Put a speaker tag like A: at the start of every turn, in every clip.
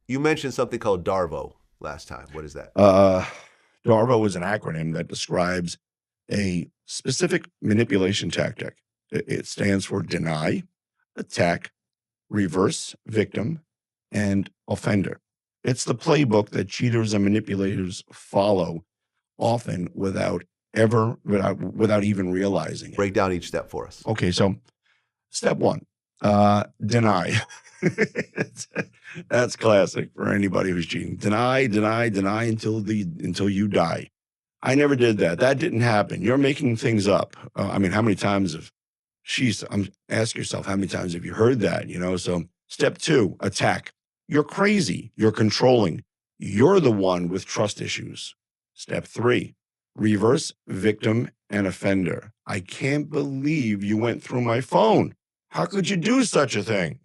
A: You mentioned something called DARVO last time. What is that?
B: Uh, DARVO is an acronym that describes a specific manipulation tactic. It stands for deny, attack, reverse victim, and offender. It's the playbook that cheaters and manipulators follow often without even realizing it.
A: Break down each step for us.
B: Okay, so step one, deny. That's classic for anybody who's cheating. Deny, deny, deny until you die. I never did that. That didn't happen. You're making things up. I mean, how many times have ask yourself, how many times have you heard that? So step two, attack. You're crazy. You're controlling. You're the one with trust issues. Step three, reverse victim and offender. I can't believe you went through my phone. How could you do such a thing?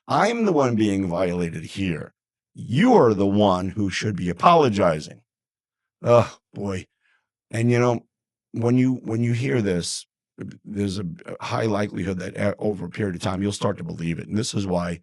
B: I'm the one being violated here. You are the one who should be apologizing. Oh boy. And when you hear this, there's a high likelihood that over a period of time, you'll start to believe it. And this is why,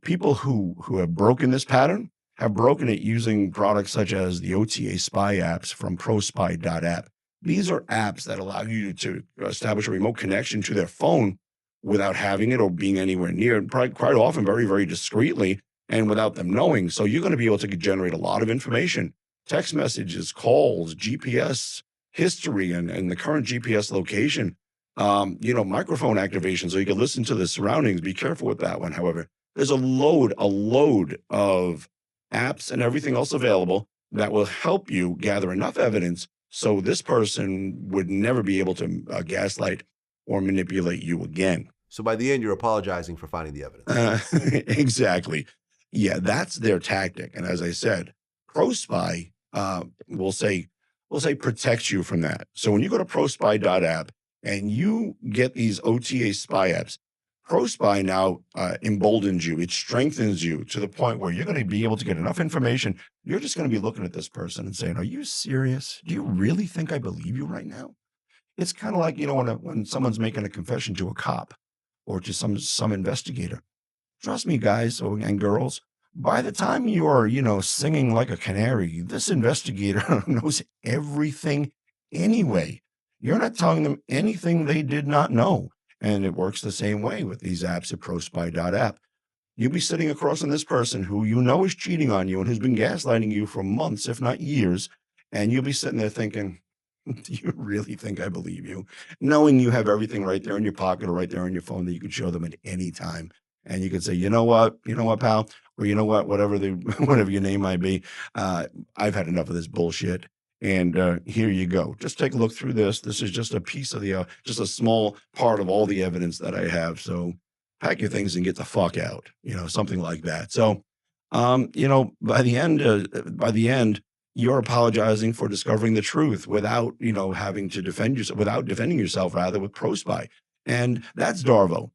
B: people who have broken this pattern have broken it using products such as the OTA spy apps from prospy.app. These are apps that allow you to establish a remote connection to their phone without having it or being anywhere near it, quite often very, very discreetly and without them knowing. So you're going to be able to generate a lot of information, text messages, calls, GPS history, and the current GPS location, microphone activation so you can listen to the surroundings. Be careful with that one. However, there's a load of apps and everything else available that will help you gather enough evidence so this person would never be able to gaslight or manipulate you again.
A: So by the end, you're apologizing for finding the evidence.
B: Exactly. Yeah, that's their tactic. And as I said, ProSpy will say protects you from that. So when you go to prospy.app and you get these OTA spy apps, ProSpy now emboldens you. It strengthens you to the point where you're going to be able to get enough information. You're just going to be looking at this person and saying, "Are you serious? Do you really think I believe you right now?" It's kind of like, when someone's making a confession to a cop or to some investigator. Trust me, guys and girls, by the time you're, singing like a canary, this investigator knows everything anyway. You're not telling them anything they did not know. And it works the same way with these apps at prospy.app. You'll be sitting across from this person who is cheating on you and who's been gaslighting you for months, if not years. And you'll be sitting there thinking, do you really think I believe you? Knowing you have everything right there in your pocket or right there on your phone that you could show them at any time. And you could say, you know what, pal, or whatever whatever your name might be. I've had enough of this bullshit. And here you go. Just take a look through this. This is just a piece of just a small part of all the evidence that I have. So pack your things and get the fuck out, something like that. So, by the end, you're apologizing for discovering the truth without, having to defend yourself, without defending yourself, rather, with ProSpy. And that's DARVO.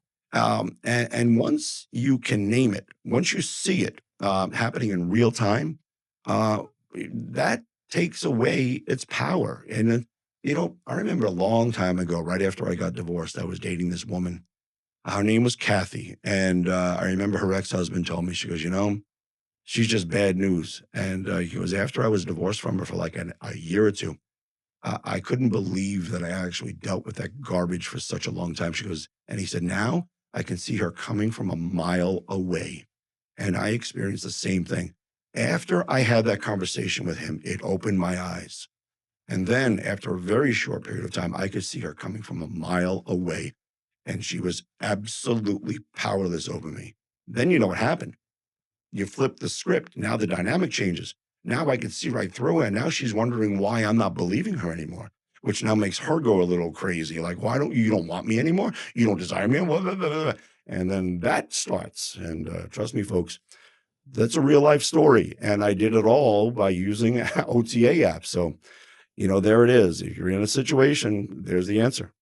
B: And once you can name it, once you see it happening in real time, that takes away its power. And, I remember a long time ago, right after I got divorced, I was dating this woman. Her name was Kathy. And I remember her ex-husband told me, she goes, she's just bad news. And he goes, after I was divorced from her for like a year or two, I couldn't believe that I actually dealt with that garbage for such a long time. She goes, and he said, now I can see her coming from a mile away. And I experienced the same thing. After I had that conversation with him, it opened my eyes. And then after a very short period of time, I could see her coming from a mile away. And she was absolutely powerless over me. Then you know what happened. You flip the script. Now the dynamic changes. Now I can see right through it. And now she's wondering why I'm not believing her anymore, which now makes her go a little crazy. Like, why you don't want me anymore? You don't desire me? Blah, blah, blah, blah. And then that starts. And trust me, folks, that's a real life story. And I did it all by using OTA apps. So, there it is. If you're in a situation, there's the answer.